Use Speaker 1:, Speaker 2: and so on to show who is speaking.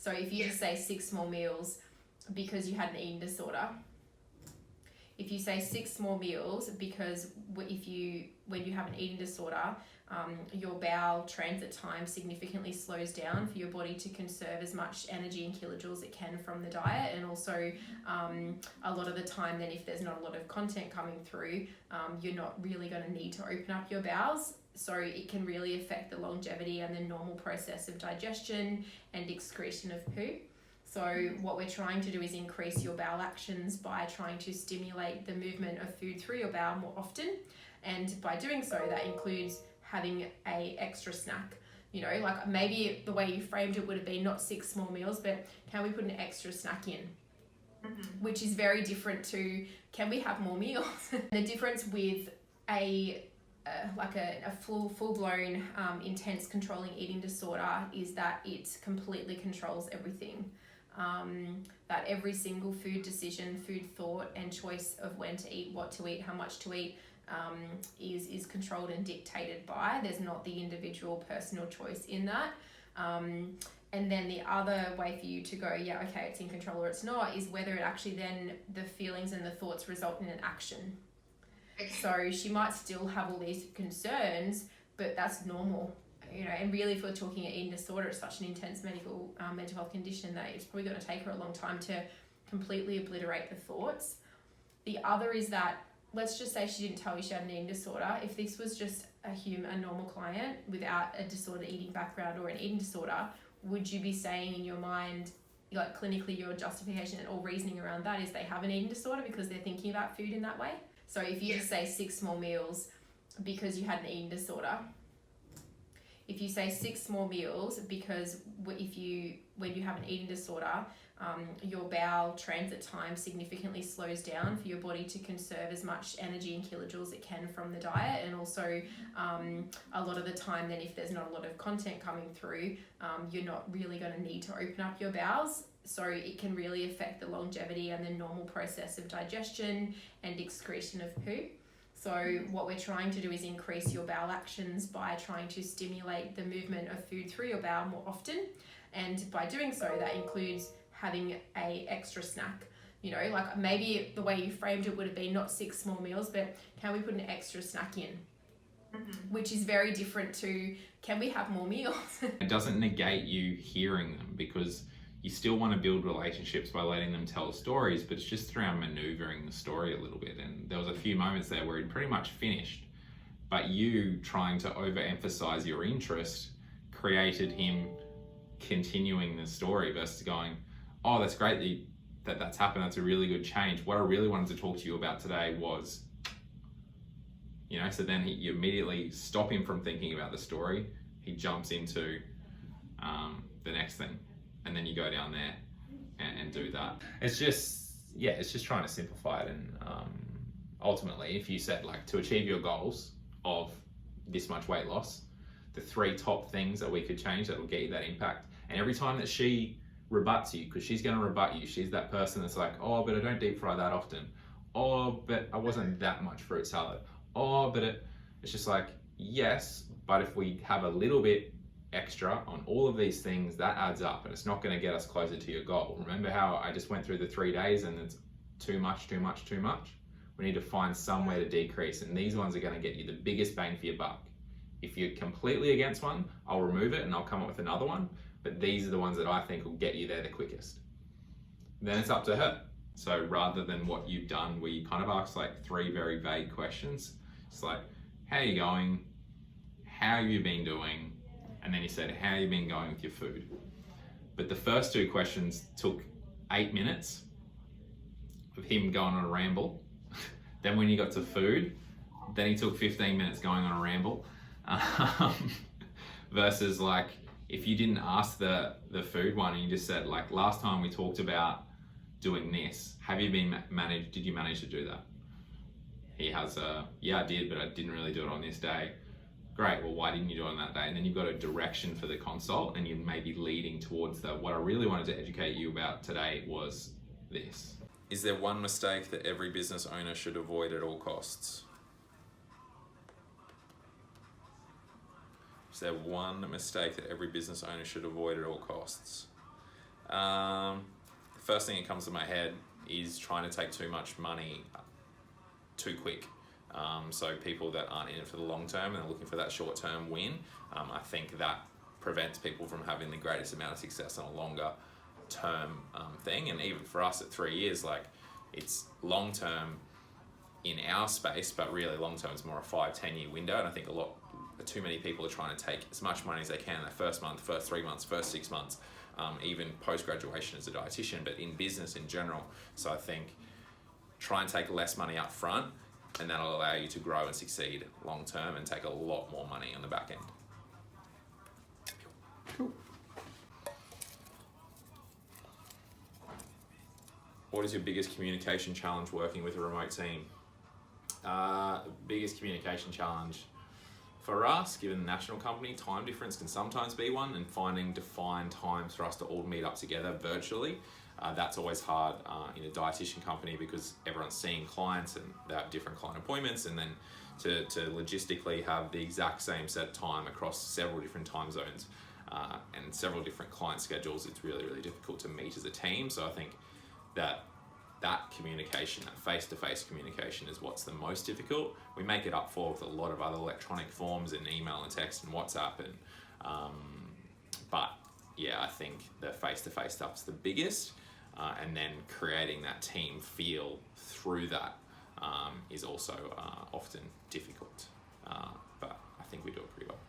Speaker 1: So if you just say 6 small meals because you had an eating disorder, if you say 6 small meals because when you have an eating disorder, your bowel transit time significantly slows down for your body to conserve as much energy and kilojoules it can from the diet. And also a lot of the time then, if there's not a lot of content coming through, you're not really going to need to open up your bowels. So it can really affect the longevity and the normal process of digestion and excretion of poo. So what we're trying to do is increase your bowel actions by trying to stimulate the movement of food through your bowel more often. And by doing so, that includes having a extra snack. You know, like maybe the way you framed it would have been not 6 small meals, but can we put an extra snack in? Which is very different to, can we have more meals? The difference with a full-blown intense controlling eating disorder is that it completely controls everything. That every single food decision, food thought, and choice of when to eat, what to eat, how much to eat is controlled and dictated by. There's not the individual personal choice in that. And then the other way for you to go, yeah, okay, it's in control or it's not, is whether it actually then the feelings and the thoughts result in an action. So she might still have all these concerns, but that's normal. You know, and really, if we're talking an eating disorder, it's such an intense mental health condition that it's probably going to take her a long time to completely obliterate the thoughts. The other is that, let's just say she didn't tell you she had an eating disorder. If this was just a normal client without a disordered eating background or an eating disorder, would you be saying in your mind, like clinically, your justification or reasoning around that is they have an eating disorder because they're thinking about food in that way? So if you just say 6 small meals because you had an eating disorder, if you say 6 small meals because when you have an eating disorder, your bowel transit time significantly slows down for your body to conserve as much energy and kilojoules it can from the diet. And also a lot of the time then, if there's not a lot of content coming through, you're not really going to need to open up your bowels. So it can really affect the longevity and the normal process of digestion and excretion of poo. So what we're trying to do is increase your bowel actions by trying to stimulate the movement of food through your bowel more often. And by doing so, that includes having a extra snack. You know, like maybe the way you framed it would have been not 6 small meals, but can we put an extra snack in? Which is very different to, can we have more meals?
Speaker 2: It doesn't negate you hearing them, because you still want to build relationships by letting them tell stories, but it's just around maneuvering the story a little bit. And there was a few moments there where he'd pretty much finished, but you trying to overemphasize your interest created him continuing the story versus going, oh, that's great that's happened. That's a really good change. What I really wanted to talk to you about today was, you know, so then you immediately stop him from thinking about the story. He jumps into the next thing. And then you go down there and do that. It's just trying to simplify it. And ultimately, if you said, like, to achieve your goals of this much weight loss, the 3 top things that we could change that will get you that impact. And every time that she rebuts you, because she's going to rebut you, she's that person that's like, oh, but I don't deep fry that often. Oh, but I wasn't that much fruit salad. Oh, but it's just like, yes, but if we have a little bit extra on all of these things, that adds up, and it's not going to get us closer to your goal. Remember how I just went through the 3 days and it's too much. We need to find some way to decrease, and these ones are going to get you the biggest bang for your buck. If you're completely against one, I'll remove it and I'll come up with another one, but these are the ones that I think will get you there the quickest. Then it's up to her. So rather than what you've done where you kind of ask like 3 very vague questions, it's like, how are you going? How have you been doing? And then he said, how have you been going with your food? But the first 2 questions took 8 minutes of him going on a ramble. Then when you got to food, then he took 15 minutes going on a ramble. Versus like, if you didn't ask the food one and you just said, like, last time we talked about doing this, did you manage to do that? He has yeah, I did, but I didn't really do it on this day. Great, well, why didn't you do it on that day? And then you've got a direction for the consult, and you may be leading towards what I really wanted to educate you about today was this. Is there one mistake that every business owner should avoid at all costs? Is there one mistake that every business owner should avoid at all costs?
Speaker 3: The first thing that comes to my head is trying to take too much money too quick. So people that aren't in it for the long term and are looking for that short term win, I think that prevents people from having the greatest amount of success on a longer term thing. And even for us at 3 years, like, it's long term in our space, but really long term is more a 5-10 year window. And I think too many people are trying to take as much money as they can that first month, first 3 months, first 6 months, even post graduation as a dietitian, but in business in general. So I think try and take less money up front, and that'll allow you to grow and succeed long term and take a lot more money on the back end.
Speaker 2: Cool.
Speaker 3: What is your biggest communication challenge working with a remote team?
Speaker 2: Biggest communication challenge for us, given the national company, time difference can sometimes be one, and finding defined times for us to all meet up together virtually. That's always hard in a dietitian company because everyone's seeing clients and they have different client appointments, and then to logistically have the exact same set of time across several different time zones and several different client schedules, it's really, really difficult to meet as a team. So I think that communication, that face-to-face communication, is what's the most difficult. We make it up for with a lot of other electronic forms and email and text and WhatsApp, but yeah, I think the face-to-face stuff's the biggest, and then creating that team feel through that is also often difficult, but I think we do it pretty well.